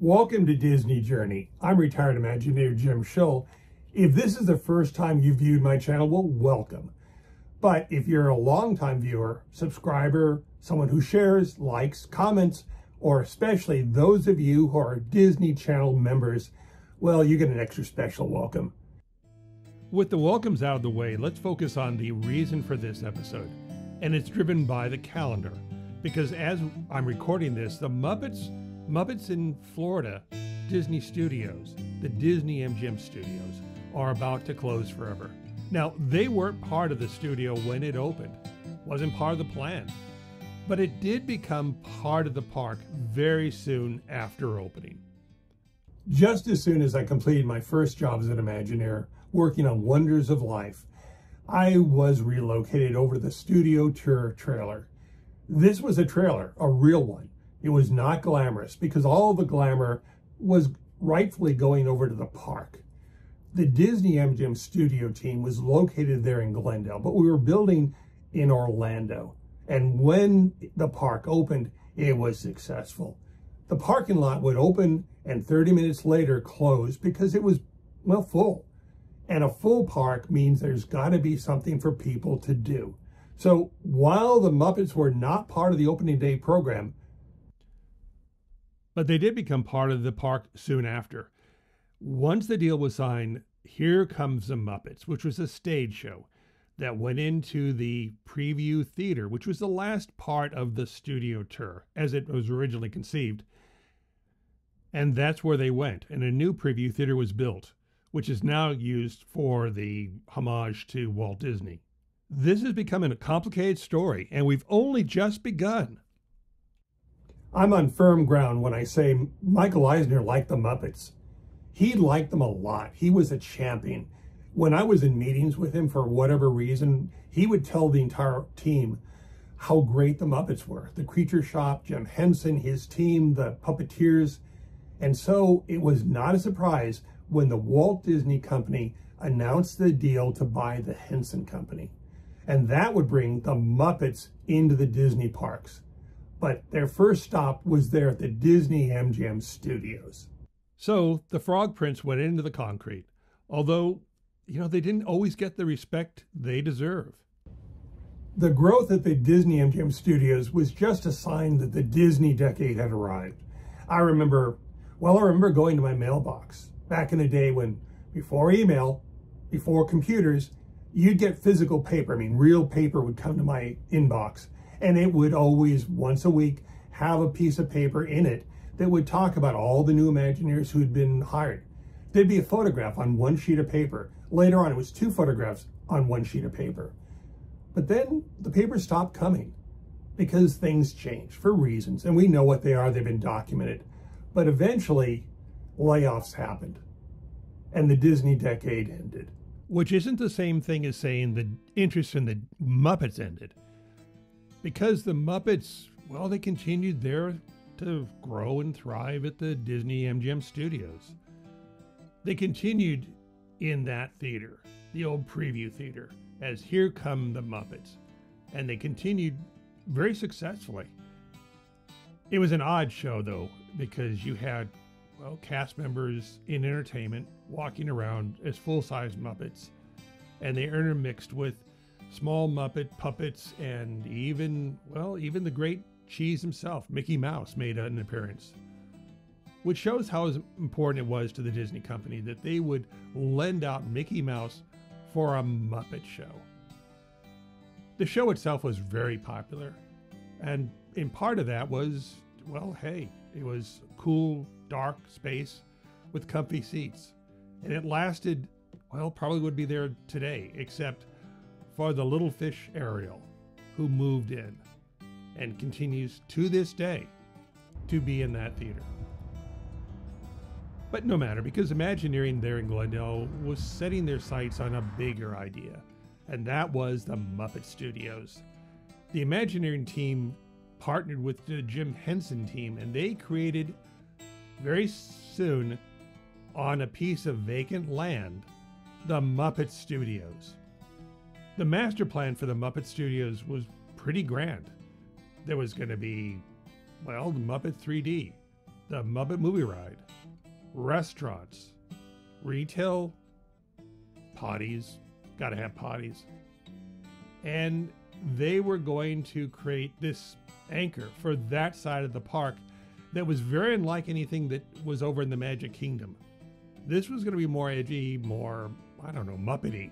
Welcome to Disney Journey. I'm retired Imagineer Jim Shull. If this is the first time you viewed my channel, well, welcome. But if you're a longtime viewer, subscriber, someone who shares, likes, comments, or especially those of you who are Disney Channel members, well, you get an extra special welcome. With the welcomes out of the way, let's focus on the reason for this episode. And it's driven by the calendar. Because as I'm recording this, the Muppets in Florida, Disney Studios, the Disney MGM Studios, are about to close forever. Now, they weren't part of the studio when it opened. Wasn't part of the plan. But it did become part of the park very soon after opening. Just as soon as I completed my first job as an Imagineer, working on Wonders of Life, I was relocated over to the studio tour trailer. This was a trailer, a real one. It was not glamorous because all the glamour was rightfully going over to the park. The Disney MGM studio team was located there in Glendale, but we were building in Orlando. And when the park opened, it was successful. The parking lot would open and 30 minutes later close because it was, well, full. And a full park means there's got to be something for people to do. So while the Muppets were not part of the opening day program, but they did become part of the park soon after. Once the deal was signed, Here Comes the Muppets, which was a stage show that went into the preview theater, which was the last part of the studio tour as it was originally conceived. And that's where they went. And a new preview theater was built, which is now used for the homage to Walt Disney. This is becoming a complicated story, and we've only just begun. I'm on firm ground when I say Michael Eisner liked the Muppets. He liked them a lot. He was a champion. When I was in meetings with him for whatever reason, he would tell the entire team how great the Muppets were. The Creature Shop, Jim Henson, his team, the puppeteers. And so it was not a surprise when the Walt Disney Company announced the deal to buy the Henson Company. And that would bring the Muppets into the Disney parks. But their first stop was there at the Disney MGM Studios. So the Frog Prince went into the concrete, although, they didn't always get the respect they deserve. The growth at the Disney MGM Studios was just a sign that the Disney decade had arrived. I remember going to my mailbox back in the day when, before email, before computers, you'd get physical paper. Real paper would come to my inbox. And it would always, once a week, have a piece of paper in it that would talk about all the new Imagineers who had been hired. There'd be a photograph on one sheet of paper. Later on, it was 2 photographs on one sheet of paper. But then the paper stopped coming because things changed for reasons. And we know what they are. They've been documented. But eventually, layoffs happened. And the Disney decade ended. Which isn't the same thing as saying the interest in the Muppets ended. Because the Muppets, well, they continued there to grow and thrive at the Disney MGM Studios. They continued in that theater, the old preview theater, as Here Come the Muppets. And they continued very successfully. It was an odd show, though, because you had, cast members in entertainment walking around as full-size Muppets, and they intermixed with small Muppet puppets, and even the great Cheese himself, Mickey Mouse, made an appearance. Which shows how important it was to the Disney company that they would lend out Mickey Mouse for a Muppet show. The show itself was very popular, and in part of that was, it was a cool, dark space with comfy seats. And it lasted, probably would be there today, except for the little fish Ariel, who moved in and continues to this day to be in that theater. But no matter, because Imagineering there in Glendale was setting their sights on a bigger idea, and that was the Muppet Studios. The Imagineering team partnered with the Jim Henson team, and they created very soon, on a piece of vacant land, the Muppet Studios. The master plan for the Muppet Studios was pretty grand. There was going to be, the Muppet 3D, the Muppet Movie Ride, restaurants, retail, potties, gotta have potties. And they were going to create this anchor for that side of the park that was very unlike anything that was over in the Magic Kingdom. This was going to be more edgy, more, I don't know, Muppety.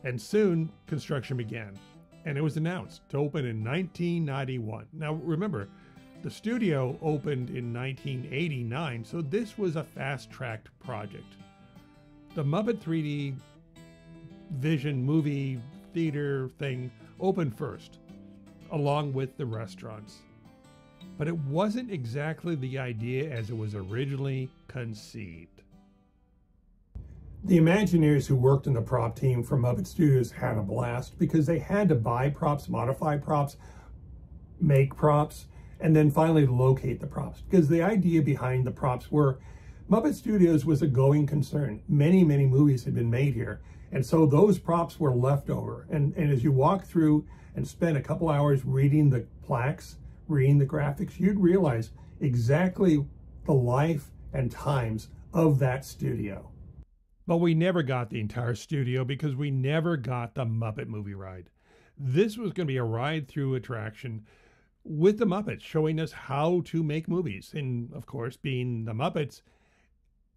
And soon construction began, and it was announced to open in 1991. Now remember, the studio opened in 1989, so this was a fast-tracked project. The Muppet 3D Vision movie theater thing opened first, along with the restaurants. But it wasn't exactly the idea as it was originally conceived. The Imagineers who worked in the prop team for Muppet Studios had a blast because they had to buy props, modify props, make props, and then finally locate the props. Because the idea behind the props were Muppet Studios was a going concern. Many, many movies had been made here. And so those props were left over. And as you walk through and spend a couple hours reading the plaques, reading the graphics, you'd realize exactly the life and times of that studio. But we never got the entire studio because we never got the Muppet Movie Ride. This was going to be a ride-through attraction with the Muppets, showing us how to make movies. And of course, being the Muppets,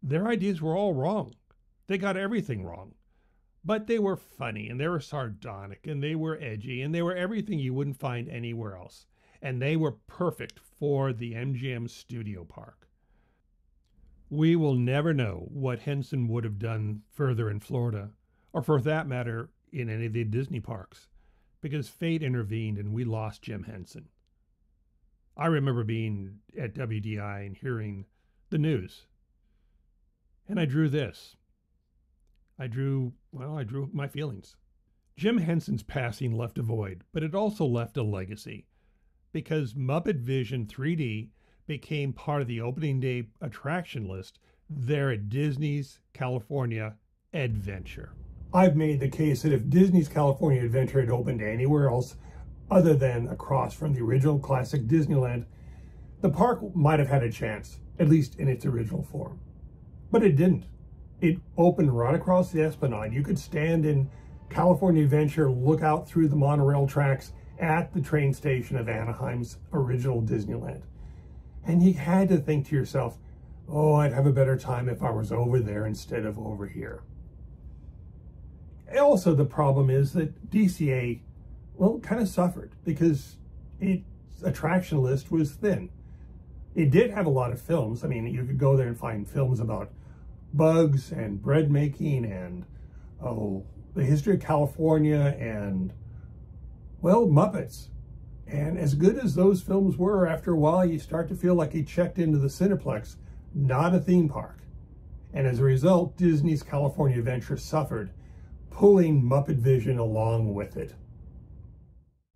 their ideas were all wrong. They got everything wrong. But they were funny, and they were sardonic, and they were edgy, and they were everything you wouldn't find anywhere else. And they were perfect for the MGM Studio Park. We will never know what Henson would have done further in Florida, or for that matter, in any of the Disney parks, because fate intervened and we lost Jim Henson. I remember being at WDI and hearing the news, and I drew this. I drew my feelings. Jim Henson's passing left a void, but it also left a legacy, because Muppet Vision 3D became part of the opening day attraction list there at Disney's California Adventure. I've made the case that if Disney's California Adventure had opened anywhere else other than across from the original classic Disneyland, the park might have had a chance, at least in its original form. But it didn't. It opened right across the Esplanade. You could stand in California Adventure, look out through the monorail tracks at the train station of Anaheim's original Disneyland. And you had to think to yourself, oh, I'd have a better time if I was over there instead of over here. Also, the problem is that DCA, well, kind of suffered because its attraction list was thin. It did have a lot of films. I mean, you could go there and find films about bugs and bread making and, the history of California and, well, Muppets. And as good as those films were, after a while, you start to feel like you checked into the Cineplex, not a theme park. And as a result, Disney's California Adventure suffered, pulling Muppet Vision along with it.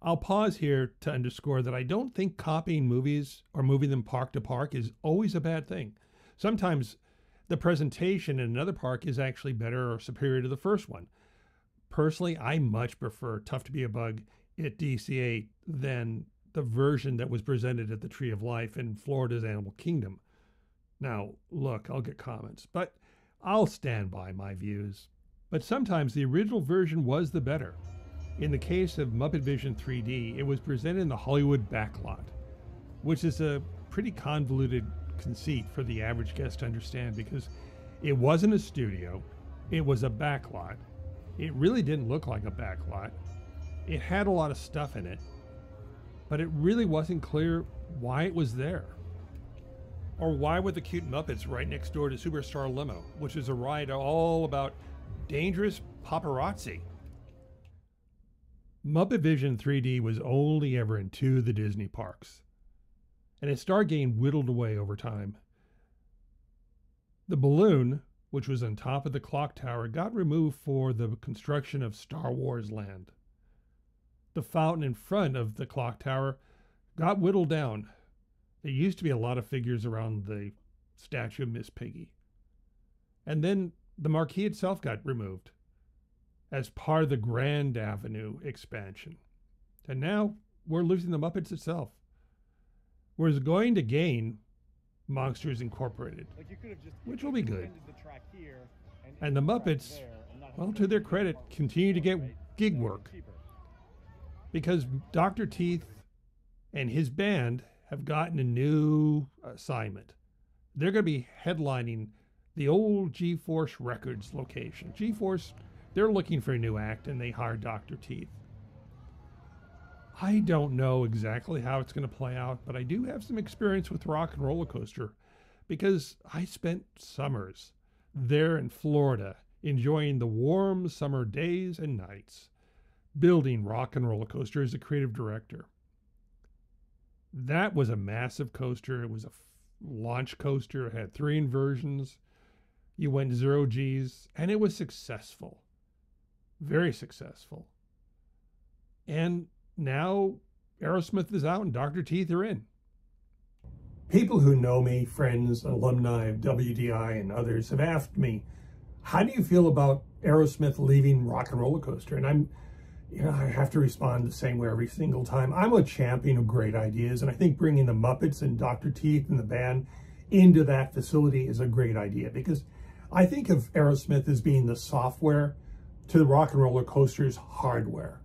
I'll pause here to underscore that I don't think copying movies or moving them park to park is always a bad thing. Sometimes the presentation in another park is actually better or superior to the first one. Personally, I much prefer Tough to Be a Bug at DCA than the version that was presented at the Tree of Life in Florida's Animal Kingdom. Now, look, I'll get comments, but I'll stand by my views. But sometimes the original version was the better. In the case of Muppet Vision 3D, it was presented in the Hollywood backlot, which is a pretty convoluted conceit for the average guest to understand because it wasn't a studio, it was a backlot. It really didn't look like a backlot. It had a lot of stuff in it, but it really wasn't clear why it was there. Or why were the cute Muppets right next door to Superstar Limo, which is a ride all about dangerous paparazzi. Muppet Vision 3D was only ever in 2 of the Disney parks, and its star gain whittled away over time. The balloon, which was on top of the clock tower, got removed for the construction of Star Wars Land. The fountain in front of the clock tower got whittled down. There used to be a lot of figures around the statue of Miss Piggy. And then the marquee itself got removed as part of the Grand Avenue expansion. And now we're losing the Muppets itself. Whereas going to gain Monsters Incorporated, Like you could have just which will be good. ended the track here And the Muppets, well, to their credit, continue to get gig work, because Dr. Teeth and his band have gotten a new assignment. They're going to be headlining the old G-Force Records location. G-Force, they're looking for a new act, and they hired Dr. Teeth. I don't know exactly how it's going to play out, but I do have some experience with Rock and Roller Coaster, because I spent summers there in Florida enjoying the warm summer days and nights, building Rock and Roller Coaster as a creative director. That was a massive coaster. It was a launch coaster. It had 3 inversions. You went 0 Gs, and it was successful. Very successful. And now Aerosmith is out and Dr. Teeth are in. People who know me, friends, alumni of WDI and others, have asked me, how do you feel about Aerosmith leaving Rock and Roller Coaster? And I have to respond the same way every single time. I'm a champion of great ideas, and I think bringing the Muppets and Dr. Teeth and the band into that facility is a great idea, because I think of Aerosmith as being the software to the Rock and Roller Coaster's hardware.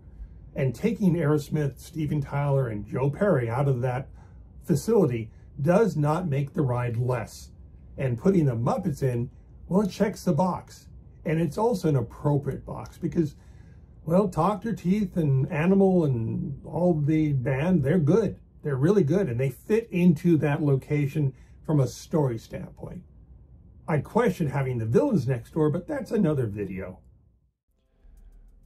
And taking Aerosmith, Steven Tyler, and Joe Perry out of that facility does not make the ride less. And putting the Muppets in, well, it checks the box. And it's also an appropriate box because, well, Dr. Teeth and Animal and all the band, they're good. They're really good, and they fit into that location from a story standpoint. I'd question having the villains next door, but that's another video.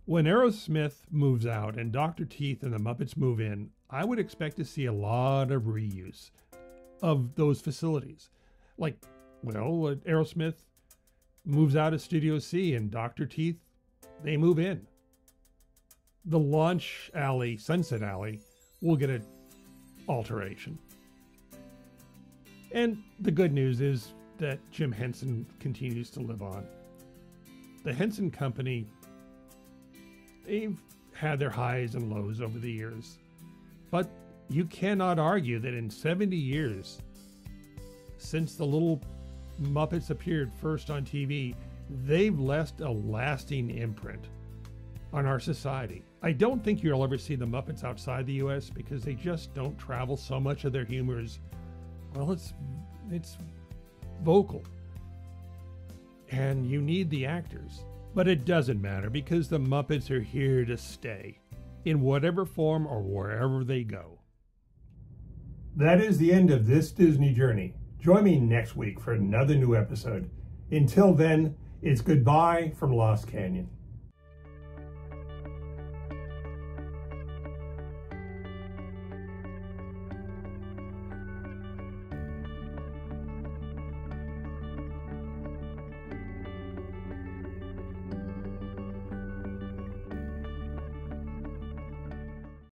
When Aerosmith moves out and Dr. Teeth and the Muppets move in, I would expect to see a lot of reuse of those facilities. Like, well, Aerosmith moves out of Studio C and Dr. Teeth, they move in. The launch alley, Sunset Alley, will get an alteration. And the good news is that Jim Henson continues to live on. The Henson Company, they've had their highs and lows over the years, but you cannot argue that in 70 years, since the little Muppets appeared first on TV, they've left a lasting imprint on our society. I don't think you'll ever see the Muppets outside the US because they just don't travel. So much of their humor is, well, it's vocal. And you need the actors. But it doesn't matter because the Muppets are here to stay in whatever form or wherever they go. That is the end of this Disney journey. Join me next week for another new episode. Until then, it's goodbye from Lost Canyon.